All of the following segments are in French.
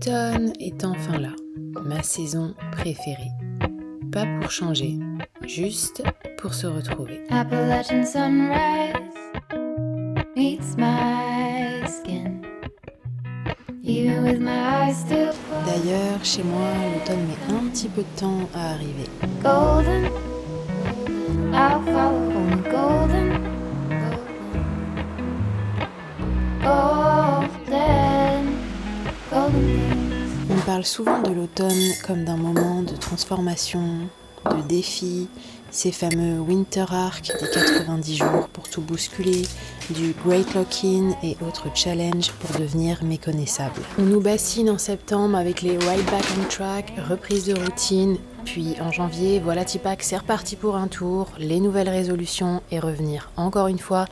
L'automne est enfin là, ma saison préférée. Pas pour changer, juste pour se retrouver. Appalachian sunrise meets my skin. Even with my eyes still closed. D'ailleurs, chez moi, l'automne met un petit peu de temps à arriver. Golden, I'll follow only golden. Golden, golden things. On parle souvent de l'automne comme d'un moment de transformation, de défi, ces fameux Winter Arc des 90 jours pour tout bousculer, du Great Lock-in et autres challenges pour devenir méconnaissable. On nous bassine en septembre avec les Right Back on Track, reprise de routine, puis en janvier, voilà Tipac, c'est reparti pour un tour, les nouvelles résolutions et revenir encore une fois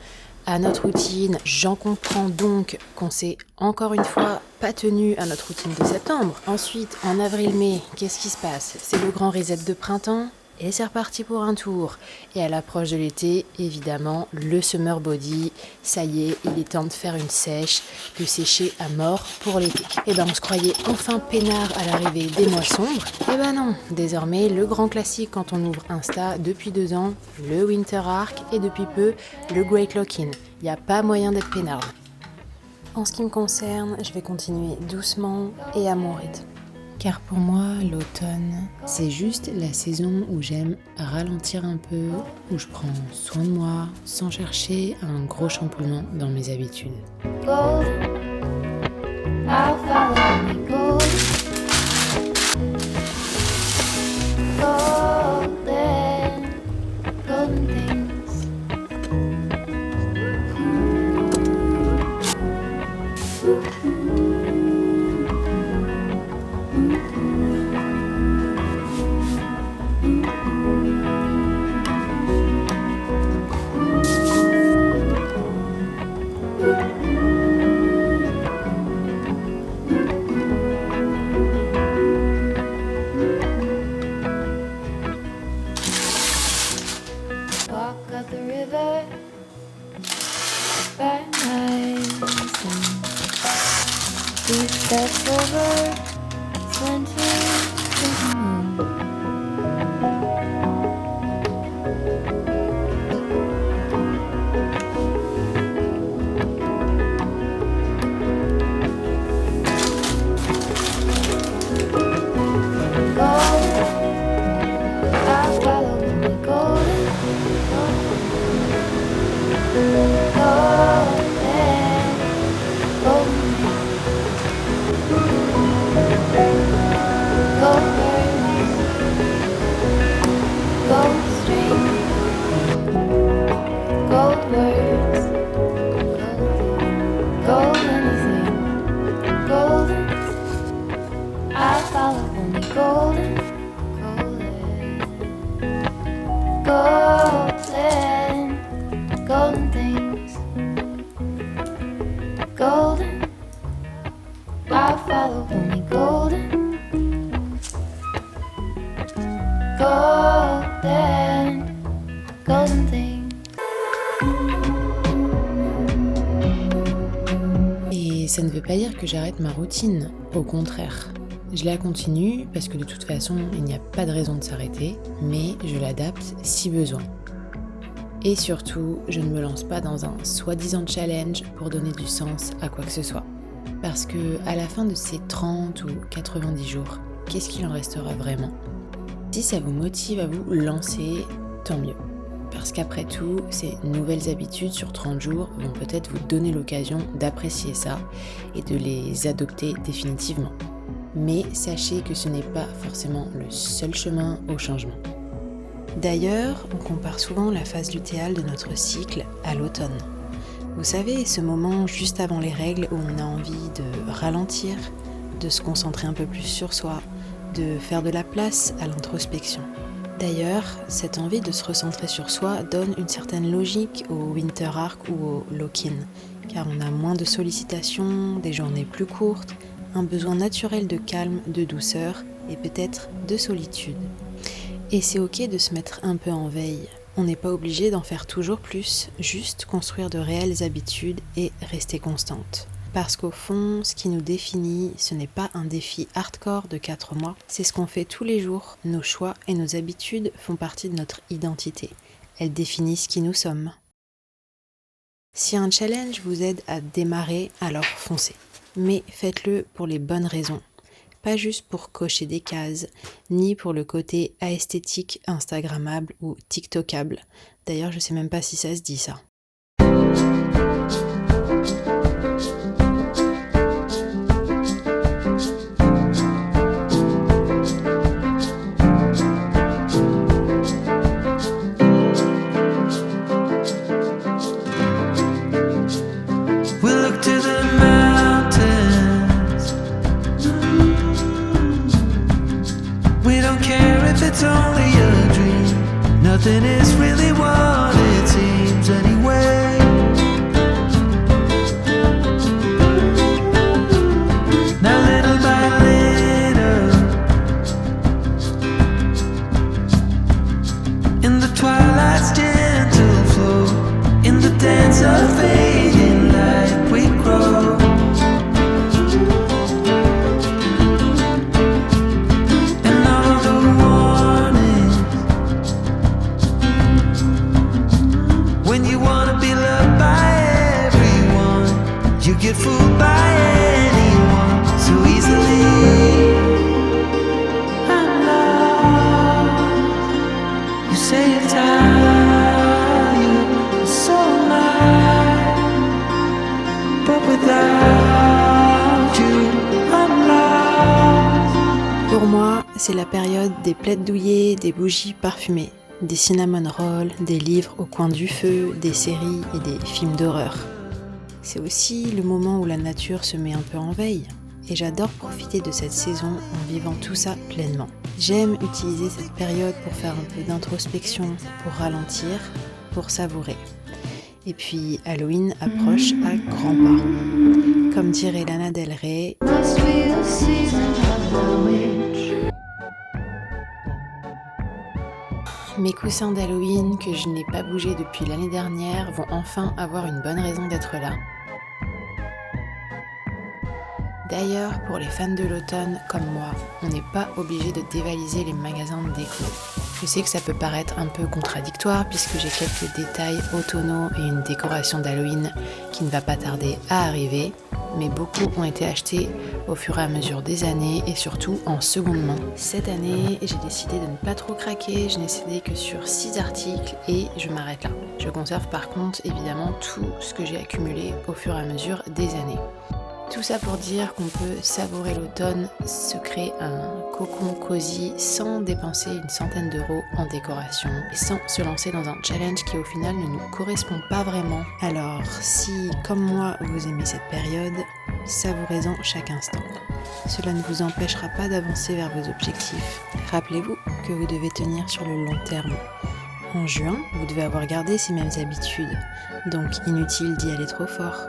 à notre routine. J'en comprends donc qu'on s'est encore une fois pas tenu à notre routine de septembre. Ensuite, en avril-mai, qu'est-ce qui se passe ? C'est le grand reset de printemps et c'est reparti pour un tour. Et à l'approche de l'été, évidemment, le summer body, ça y est, il est temps de faire une sèche, de sécher à mort pour l'été. Et ben on se croyait enfin peinard à l'arrivée des mois sombres. Et ben non, désormais le grand classique quand on ouvre Insta depuis 2 ans, le Winter Arc et depuis peu le Great Lock-in. Il n'y a pas moyen d'être peinard. En ce qui me concerne, je vais continuer doucement et à mon rythme. Car pour moi, l'automne, c'est juste la saison où j'aime ralentir un peu, où je prends soin de moi, sans chercher un gros chamboulement dans mes habitudes. Golden, I'll follow only golden. Golden, golden things. Walk up the river by night. Two steps over, splinter moon. Golden, I'll follow only golden. Golden, golden, gold birds, gold strings, gold words, gold anything, golden. I'll follow only golden, golden, golden things, golden. I'll follow only golden, golden, golden things. Et ça ne veut pas dire que j'arrête ma routine, au contraire. Je la continue parce que de toute façon, il n'y a pas de raison de s'arrêter, mais je l'adapte si besoin. Et surtout, je ne me lance pas dans un soi-disant challenge pour donner du sens à quoi que ce soit. Parce que à la fin de ces 30 ou 90 jours, qu'est-ce qu'il en restera vraiment ? Si ça vous motive à vous lancer, tant mieux. Parce qu'après tout, ces nouvelles habitudes sur 30 jours vont peut-être vous donner l'occasion d'apprécier ça et de les adopter définitivement. Mais sachez que ce n'est pas forcément le seul chemin au changement. D'ailleurs, on compare souvent la phase lutéale de notre cycle à l'automne. Vous savez, ce moment juste avant les règles où on a envie de ralentir, de se concentrer un peu plus sur soi, de faire de la place à l'introspection. D'ailleurs, cette envie de se recentrer sur soi donne une certaine logique au Winter Arc ou au Lock-in, car on a moins de sollicitations, des journées plus courtes, un besoin naturel de calme, de douceur et peut-être de solitude. Et c'est ok de se mettre un peu en veille. On n'est pas obligé d'en faire toujours plus, juste construire de réelles habitudes et rester constante. Parce qu'au fond, ce qui nous définit, ce n'est pas un défi hardcore de 4 mois, c'est ce qu'on fait tous les jours. Nos choix et nos habitudes font partie de notre identité. Elles définissent qui nous sommes. Si un challenge vous aide à démarrer, alors foncez. Mais faites-le pour les bonnes raisons. Pas juste pour cocher des cases, ni pour le côté esthétique instagrammable ou tiktokable. D'ailleurs, je sais même pas si ça se dit ça. It's only a dream. Nothing is really what it seems anyway. Now little by little, in the twilight's gentle flow, in the dance of fading light we grow. Get fooled by anyone so easily. I'm lost. You say you're tired, so am I. But without you, I'm lost. Pour moi, c'est la période des plaids douillés, des bougies parfumées, des cinnamon rolls, des livres au coin du feu, des séries et des films d'horreur. C'est aussi le moment où la nature se met un peu en veille, et j'adore profiter de cette saison en vivant tout ça pleinement. J'aime utiliser cette période pour faire un peu d'introspection, pour ralentir, pour savourer. Et puis Halloween approche à grands pas. Comme dirait Lana Del Rey, mes coussins d'Halloween que je n'ai pas bougé depuis l'année dernière vont enfin avoir une bonne raison d'être là. D'ailleurs, pour les fans de l'automne comme moi, on n'est pas obligé de dévaliser les magasins de déco. Je sais que ça peut paraître un peu contradictoire puisque j'ai quelques détails automnaux et une décoration d'Halloween qui ne va pas tarder à arriver, mais beaucoup ont été achetés au fur et à mesure des années et surtout en seconde main. Cette année, j'ai décidé de ne pas trop craquer, je n'ai cédé que sur 6 articles et je m'arrête là. Je conserve par contre évidemment tout ce que j'ai accumulé au fur et à mesure des années. Tout ça pour dire qu'on peut savourer l'automne, se créer un cocon cosy sans dépenser une centaine d'euros en décoration et sans se lancer dans un challenge qui au final ne nous correspond pas vraiment. Alors si, comme moi, vous aimez cette période, savourez-en chaque instant. Cela ne vous empêchera pas d'avancer vers vos objectifs. Rappelez-vous que vous devez tenir sur le long terme. En juin, vous devez avoir gardé ces mêmes habitudes, donc inutile d'y aller trop fort.